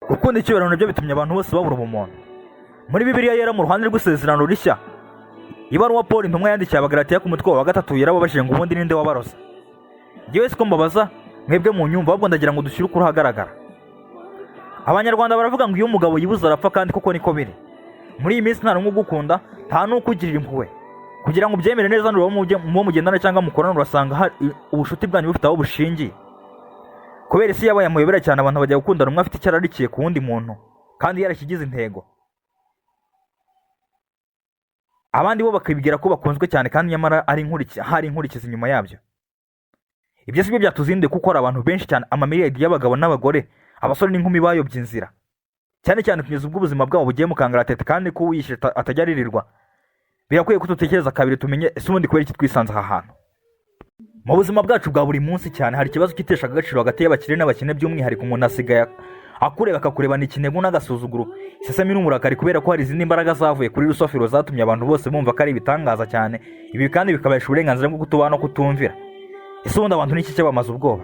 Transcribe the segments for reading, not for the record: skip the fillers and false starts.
Gukunda icyubahiro nabyo bitumye abantu bose babura ubumuntu. Muri Bibiliya yera mu ruhande rw'isezerano rishya, ibaruwa Paul intumwa yandikiye Abagalatiya ku mutwe wa 3 yarababajije ngo ubundi ninde wabaroza. Ngewe siko mbabaza mwebwe mu nyumva, ahubwo ndagira ngo dushyire ukuri ahagaragara. Abanyarwanda baravuga ngo iyo umugabo yibuza arapfa, kandi koko niko biri. Muri iyi minsi nta n'umwe ugukunda, nta n'ukugirira impuhwe. Kugira ngo ubyemere neza n'uwo mugendana cyangwa mukorana, urasanga hari ubushuti bwanyu bufite aho bushingiye. Kubera isi yabaye amuyobera cyane, abantu bajya gukundana umwe afite icyo ararikiye ku wundi muntu kandi yarakigize intego. Abandi bo bakibwira ko bakunzwe cyane kandi nyamara hari inkurikizi inyuma yabyo. Ibyo si byo byatuzinduye, kuko hari abantu benshi cyane, amamiliyari y'abagabo n'abagore, abasore n'inkumi bayobye inzira, cyane cyane kugeza ubwo ubuzima bwabo bugiye mu kangaratete, kandi ko uwishe atajya aririrwa. Birakwiye ko dutekereza kabiri tumenye ese ubundi kubera iki twisanze aha hantu. Mu buzima bwacu bwa buri munsi cyane hari ikibazo kitesha agaciro hagati y'abakire n'abakene, by'umwihariko umuntu asigaye akureba akakurebana ikinegu n'agasuzuguro, isesemi n'umurakari, kubera ko hari izindi mbaraga zavuye kuri rusofero zatumye abantu bose bumva ko ari ibitangaza cyane. Ibi kandi bikabahesha uburenganzira bwo kutubana no kutumvira. Ese ubundi abantu n'iki cyabamaze ubwoba?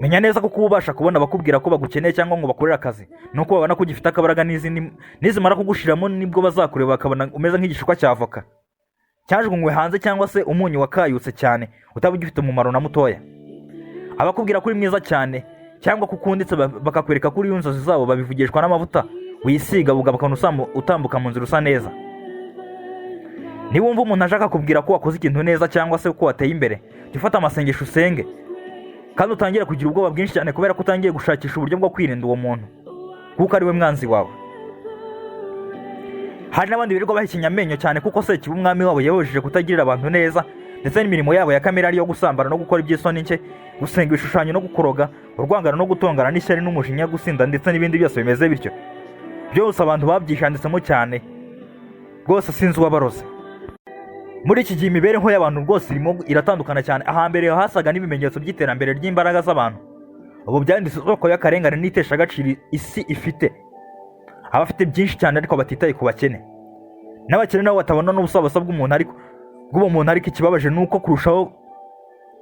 Menya neza ko kuba ubasha kubona bakubwira ko bagukeneye cyangwa ngo bakorere akazi, nuko babona ko ugifite akabaraga, nizimara kugushiramo nibwo bazakureba bakabona umeze nk'igishukwa cy'avoka cyajugunywe hanze, cyangwa se umunyu wakayutse cyane utaba ugifite umumaro na mutoya. Abakubwira ko uri mwiza cyane cyangwa kukunditse bakakwereka kuri inzozi zabo, babivugishwa n'amavuta wisiga bugabakana utambuka mu nzira usa neza. Niba wumva umuntu ashaka kubwira ko wakoze ikintu neza cyangwa se ko wateye imbere, jya ufata amasengesho usenge, kandi utangira kugira ubwoba bwinshi cyane, kubera ko utangiye gushakisha uburyo bwo kwirinda uwo muntu, kuko ari we mwanzi wawe. Hari n'abandi birirwa bahikinya amenyo cyane, kuko se kiba umwami wabo yabujije kutagirira abantu neza, ndetse n'imirimo yabo ya kamere ariyo gusambana no gukora iby'isoni nke, gusenga ibishushanyo no gukoroga, urwangano no gutongana n'ishyari n'umujinya, gusinda ndetse n'ibindi byose bimeze bityo. Byose abantu babyishanditsemo cyane, rwose sinzi uwabaroze. Muri iki gihe imibereho y'abantu rwose iratandukana cyane. Ahambere hasaga n'ibimenyetso by'iterambere ry'imbaraga z'abantu, ubu byanditse isoko y'akarengane n'itesha agaciro isi ifite. Abafite byinshi cyane ariko batitaye ku bakene, n'abakene nabo batabona n'ubusabasa bw'ubumuntu. Ariko ikibabaje ni uko kurushaho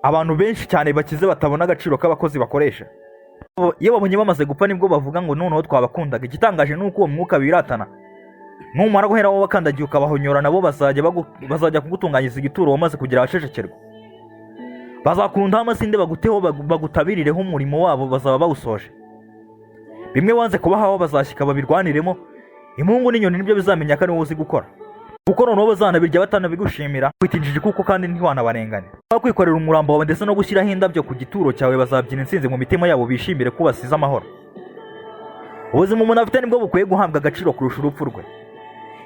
abantu benshi cyane bakize batabona agaciro k'abakozi bakoresha. Iyo babonye bamaze gupfa nibwo bavuga ngo noneho twabakundaga. Igitangaje ni uko uwo mwuka biratana, numara guhera wowe bakandagiye ukabahonyora, nabo bazajya kugutunganyiriza igituro wamaze kugira abacecekerwa. Bazakurundaho amasinde baguteho, bagutabirireho umurimo wabo bazaba bawusoje. Bimwe wanze kubahaho bazashyika babirwaniremo. Impungu n'inyoni nibyo bizamenya ko ari wowe uzi gukora, kuko noneho bazanabirya batanabigushimira, kwitinjije kuko kandi ntiwanabarengane. Bakwikorera umurambo wawe ndetse no gushyiraho indabyo ku gituro cyawe, bazabyina intsinzi mu mitima yabo, bishimire ko basize amahoro. Ubuzima umuntu afite nibwo bukwiye guhabwa agaciro kurusha urupfu rwe.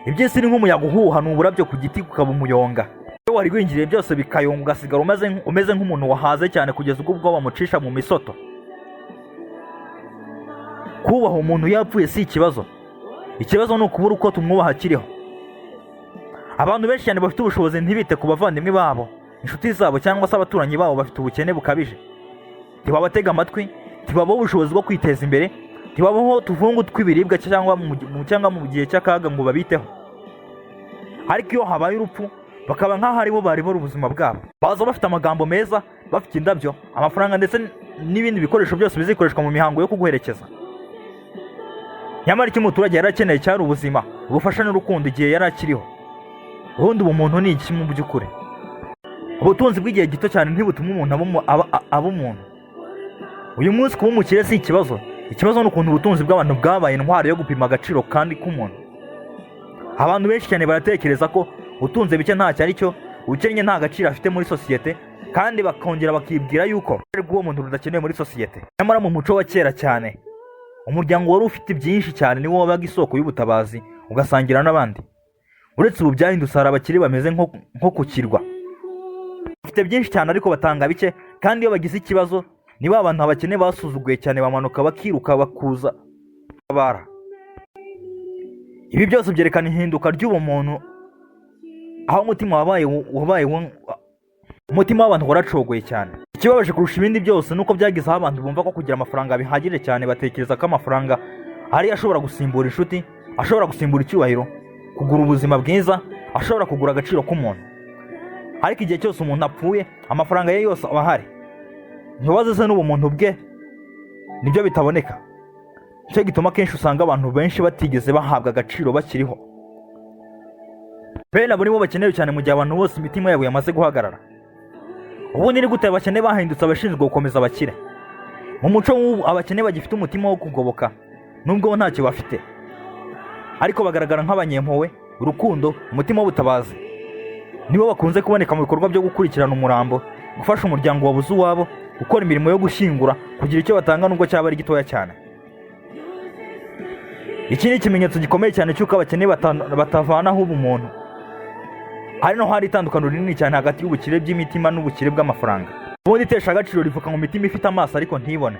Iby'isi ni nk'umuyaga uhuha, ni uburabyo ku giti ukaba umuyonga. Iyo wari rwinjiriye byose bikayonga, ugasigara umeze nk'umuntu wahaze cyane, kugeza ubwo bamucisha mu misoto. Kubaha umuntu yapfuye si ikibazo, ikibazo ni ukubura uko tumwubaha akiriho. Abantu benshi cyane bafite ubushobozi ntibite ku bavandimwe babo, inshuti zabo cyangwa se abaturanyi babo bafite ubukene bukabije. Ntibabatega amatwi, ntibabaho ubushobozi bwo kwiteza imbere, ntibabaho tuvungu tw'ibiribwa cyangwa mu gihe cy'akaga ngo babiteho. Ariko iyo habaye urupfu, bakaba nk'aho ari bo bari ubuzima bwabo. Baza bafite amagambo meza, bafite indabyo, amafaranga ndetse n'ibindi bikoresho byose bizikoreshwa mu mihango yo kuguherekeza. Nyamara icyo umuturage yari akeneye cyari ubuzima, ubufasha n'urukundo igihe yari akiriho. Ubundi ubumuntu ni iki mu by'ukuri? Ubutunzi bw'igihe gito cyane ntibutuma umuntu aba umuntu. Uyu munsi kuba umukire si ikibazo, ikibazo ni ukuntu ubutunzi bw'abantu bwabaye intwaro yo gupima agaciro kandi k'umuntu. Abantu benshi cyane baratekereza ko utunze bike ntacyo ari cyo, ukennye nta gaciro afite muri sosiyete, kandi bakongera bakibwira yuko uwo muntu rudakeneye muri sosiyete. Nyamara mu muco wa kera cyane, umuryango wari ufite byinshi cyane niwo wabaga isoko y'ubutabazi, ugasangira n'abandi. Uretse ubu byahindutse, hari abakire bameze nko ku kirwa, bafite byinshi cyane ariko batanga bike, kandi iyo bagize ikibazo niba abantu abakene basuzuguye cyane bamanuka bakiruka bakuza babara. Ibi byose byerekana ihinduka ry'ubumuntu, aho umutima w'abantu waracogoye cyane. Ikibabaje kurusha ibindi byose nuko byagize aho abantu bumva ko kugira amafaranga bihagije cyane, batekereza ko amafaranga ari ashobora gusimbura inshuti, ashobora gusimbura icyubahiro, kugura ubuzima bwiza, ashobora kugura agaciro k'umuntu. Ariko igihe cyose umuntu apfuye, amafaranga ye yose aba ahari, ntibaze se n'ubumuntu bwe nibyo bitaboneka. nicyo gituma akenshi usanga abantu benshi batigeze bahabwa agaciro bakiriho. Bene abo nibo bakenewe cyane mu gihe abantu bose imitima yabo yamaze guhagarara. Ubundi ni gute abakene bahindutse abashinzwe gukomeza abakire? Mu muco w'ubu abakene bagifite umutima wo kugoboka nubwo bo ntacyo bafite, ariko bagaragara nk'abanyempuhwe, urukundo, umutima w'ubutabazi. Nibo bakunze kuboneka mu bikorwa byo gukurikirana umurambo, gufasha umuryango wabuze uwabo, gukora imirimo yo gushyingura, kugira icyo batanga nubwo cyaba ari gitoya cyane. Iki ni ikimenyetso gikomeye cyane cy'uko abakene batavanaho ubumuntu. Hari itandukaniro rinini cyane hagati y'ubukire by'imitima n'ubukire bw'amafaranga. Ubundi itesha agaciro rivuka mu mitima ifite amaso ariko ntibone.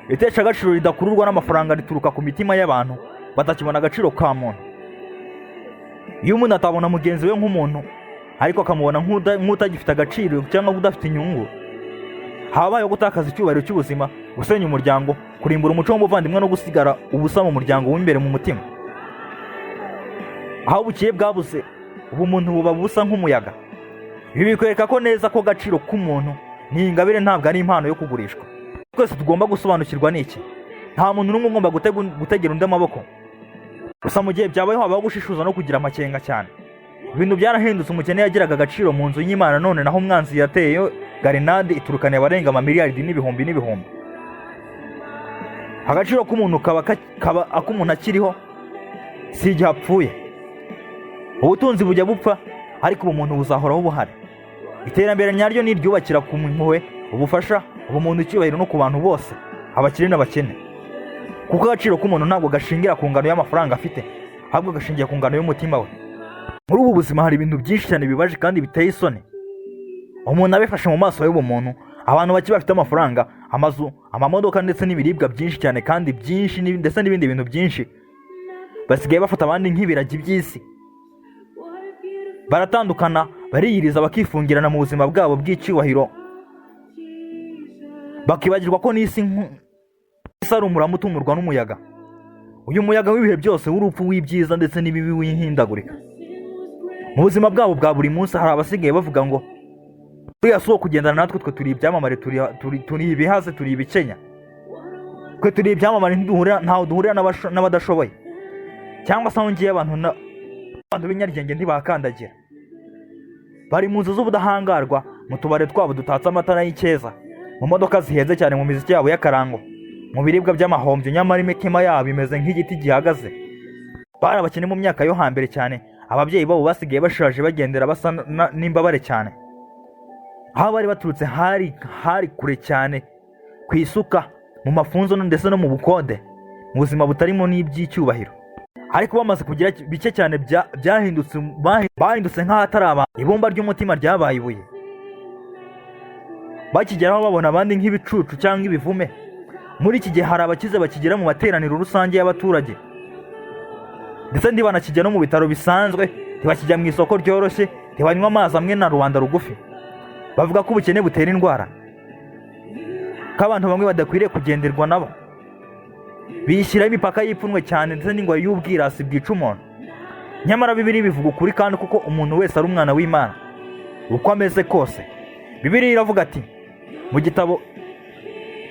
Itesha agaciro ridakururwa n'amafaranga rituruka ku mitima y'abantu batakibona agaciro ka muntu. Iyo umuntu atabona mugenzi we nk'umuntu ariko akamubona nk'utagifite agaciro cyangwa udafite inyungu, habayeho gutakaza icyubahiro cy'ubuzima, gusenya umuryango, kurimbura umuco w'umuvandimwe no gusigara ubusa mu muryango w'imbere mu mutima. Aho ubukire bwabuze, ubumuntu buba busa nk'umuyaga. Ibi bikwereka ko neza ko agaciro k'umuntu ni ingabire, ntabwo ari impano yo kugurishwa. Twese tugomba gusobanukirwa n'iki: nta muntu n'umwe ugomba gutegera undi amaboko. Gusa mu gihe byabayeho habaho gushishuza no kugira amakenga cyane. Ibintu byarahindutse, umukene yagiraga agaciro mu nzu y'Imana, none naho umwanzi yateyeyo garenade iturukana abarenga amamiliyaridi n'ibihumbi n'ibihumbi. Agaciro k'umuntu kaba ak'umuntu akiriho, si igihe apfuye. Ubutunzi bujya bupfa ariko ubumuntu buzahoraho buhari. Iterambere nyaryo ni iryubakira ku mpuhwe, ubufasha, ubumuntu, icyubahiro no ku bantu bose, abakire n'abakene. Kuko agaciro k'umuntu ntabwo gashingira ku ngano y'amafaranga afite, ahubwo gashingiye ku ngano y'umutima we. Muri ubu buzima hari ibintu byinshi cyane bibaje kandi biteye isoni. Umuntu abifashe mu maso y'ubumuntu, abantu bake bafite amafaranga, amazu, amamodoka ndetse n'ibiribwa byinshi cyane kandi byinshi ndetse n'ibindi bintu byinshi, basigaye bafata abandi nk'ibiragi by'isi. Baratandukana, bariyiriza, bakifungirana mu buzima bwabo bw'icyubahiro, bakibagirwa ko n'isi ari umurama utumurwa n'umuyaga. Uyu muyaga w'ibihe byose w'urupfu, w'ibyiza ndetse n'ibibi, w'ihindagurika. Mu buzima bwabo bwa buri munsi hari abasigaye bavuga ngo turiya si uwo kugendana natwe, twe turi ibyamamare, turi ibihaze, turi ibikenya, twe turi ibyamamare, ntaho duhurira n'abadashoboye, cyangwa se aho ngiye abantu b'inyaryenge ntibakandagira. Bari mu nzu z'ubudahangarwa, mu tubare twabo dutatse amatara y'icyeza, mu modoka zihenze cyane, mu miziki yabo y'akarango, mu biribwa by'amahombyo, nyamara imitima yabo imeze nk'igiti gihagaze. Bari abakene mu myaka yo hambere cyane, ababyeyi babo basigaye bashaje, bagendera basa n'imbabare cyane. Aho bari baturutse hari kure cyane, ku isuka, mu mafunzo ndetse no mu bukode, mu buzima butarimo n'iby'icyubahiro. Ariko bamaze kugira bike cyane bahindutse nk'ahatari abantu. Ibumba ry'umutima ryabaye ibuye. Bakigeraho babona abandi nk'ibicucu cyangwa ibivume. Muri iki gihe hari abakize bakigera mu materaniro rusange y'abaturage, ndetse ntibanakijya no mu bitaro bisanzwe, ntibakijya mu isoko ryoroshye, ntibanywa amazi amwe na rubanda rugufi. Bavuga ko ubukene butera indwara, ko abantu bamwe badakwiriye kugenderwa nabo. Bishyiraho imipaka y'ipfunwe cyane ndetse n'ingwa y'ubwirasi bwica umuntu. Nyamara Bibiliya bivuga ukuri kandi kuko umuntu wese ari umwana w'Imana uko ameze kose. Bibiliya iravuga ati mu gitabo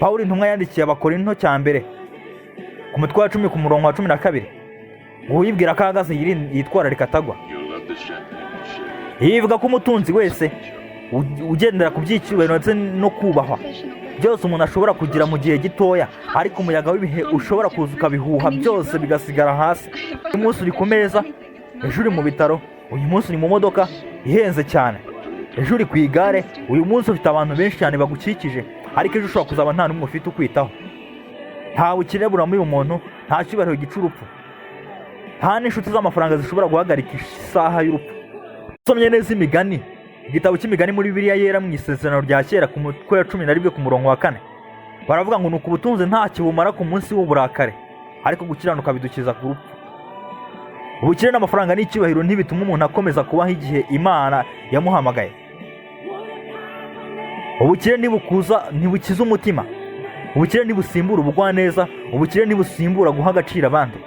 Pawulo intumwa yandikiye Abakorinto cya mbere ku mutwe wa 10 ku murongo wa 12, uwibwira ko ahagaze yitwararika atagwa. Ivuga ko umutunzi wese ugendera ku by'icyubahiro ndetse no kubahwa byose umuntu ashobora kugira mu gihe gitoya, ariko umuyaga w'ibihe ushobora kuza ukabihuha byose bigasigara hasi. Uyu munsi uri ku meza, ejo uri mu bitaro, uyu munsi uri mu modoka ihenze cyane, ejo uri ku igare, uyu munsi ufite abantu benshi cyane bagukikije, ariko ejo ushobora kuzaba nta n'umwe ufite ukwitaho. Nta bukire buramira umuntu, nta cyubahiro gica urupfu, nta n'inshuti z'amafaranga zishobora guhagarika isaha y'urupfu. Usomye neza imigani, igitabo cy'imigani muri Bibiliya yera mu isezerano rya kera ku mutwe wa 11 ku murongo wa 4, baravuga ngo nuko ubutunzi nta kibumara ku munsi w'uburakare, ariko gukiranuka bidukiza ku rupfu. Ubukire n'amafaranga n'icyubahiro ntibituma umuntu akomeza kubaho igihe Imana yamuhamagaye. Ubukire ntibukiza umutima, ubukire ntibusimbura ubugwaneza, ubukire ntibusimbura guha agaciro abandi.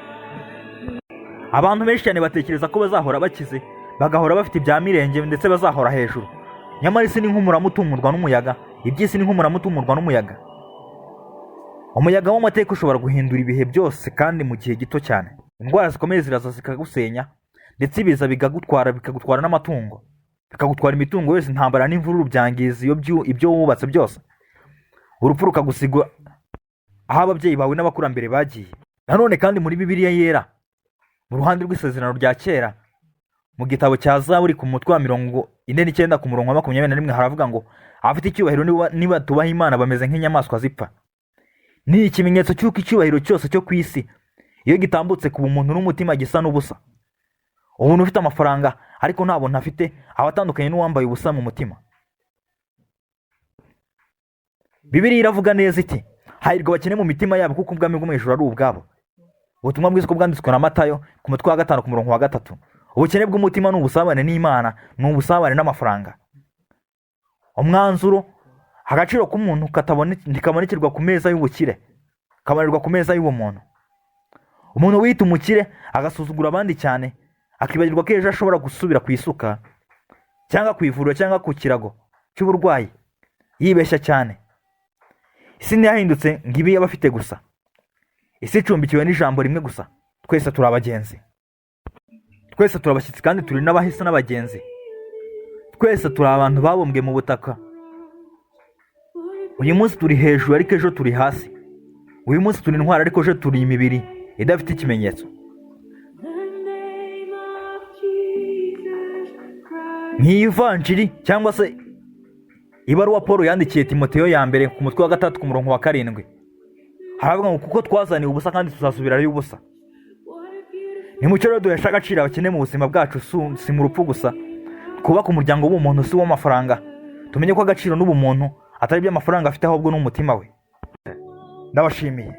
Abantu benshi cyane batekereza ko bazahora bakize, bagahora bafite ibya mirenge ndetse bazahora hejuru. Nyamara isi ni nk'umurama utumurwa n'umuyaga, iby'isi ni nk'umurama utumurwa n'umuyaga. umuyaga w'amateka ushobora guhindura ibihe byose kandi mu gihe gito cyane. Indwara zikomeye ziraza zikagusenya, ndetse ibiza bikagutwara n'amatungo, bikagutwara imitungo yose. Intambara n'imvururu byangiza ibyo wubatse byose. Urupfu rukagusiga aho ababyeyi bawe n'abakurambere bagiye. Nanone kandi muri Bibiliya yera, mu ruhande rw'isezerano rya kera, mu gitabo cya Zaburi ku mutwe wa 49 ku murongo wa 21 haravuga ngo abafite icyubahiro niba tubaha Imana bameze nk'inyamaswa zipfa. Ni ikimenyetso cy'uko icyubahiro cyose cyo ku isi iyo gitambutse ku bumuntu n'umutima gisa n'ubusa. Umuntu ufite amafaranga ariko nta buntu afite aba atandukanye n'uwambaye ubusa mu mutima. Bibiliya iravuga neza iti, hahirwa abakene mu mitima yabo kuko ubwami bwo mu ijuru ari ubwabo. Ubutumwa bwiza ko bwanditswe na Matayo ku mutwe wa 5 ku murongo wa 3. Ubukene bw'umutima ni ubusabane n'Imana, ni ubusabane n'amafaranga. Umwanzuro, agaciro k'umuntu ntikabonekerwa ku meza y'ubukire, kabonerwa ku meza y'ubumuntu. Umuntu wita umukire agasuzugura abandi cyane, akibagirwa ko ejo ashobora gusubira ku isuka cyangwa ku ivuriro cyangwa ku kirago cy'uburwayi, yibeshya cyane. Isi ntiyahindutse ngo ibe y'abafite gusa. Isi icumbikiwe n'ijambo rimwe gusa: twese turi abagenzi. Twese turi abashyitsi kandi turi n'abahise n'abagenzi. Twese turi abantu babumbwe mu butaka. Uyu munsi turi hejuru ariko ejo turi hasi. Uyu munsi turi intwari ariko ejo turi imibiri idafite ikimenyetso. Nk'ivanjiri cyangwa se ibaruwa Paul yandikiye Timoteyo ya mbere ku mutwe wa 3 ku murongo wa 7 haravuga ngo kuko twazaniye ubusa kandi tuzasubirayo ubusa. Ni mucyo rero duhesha agaciro abakene mu buzima bwacu, si mu rupfu gusa. Twubaka umuryango w'umuntu si w'amafaranga. Tumenye ko agaciro n'ubumuntu atari by'amafaranga afite ahubwo n'umutima we. Ndabashimiye.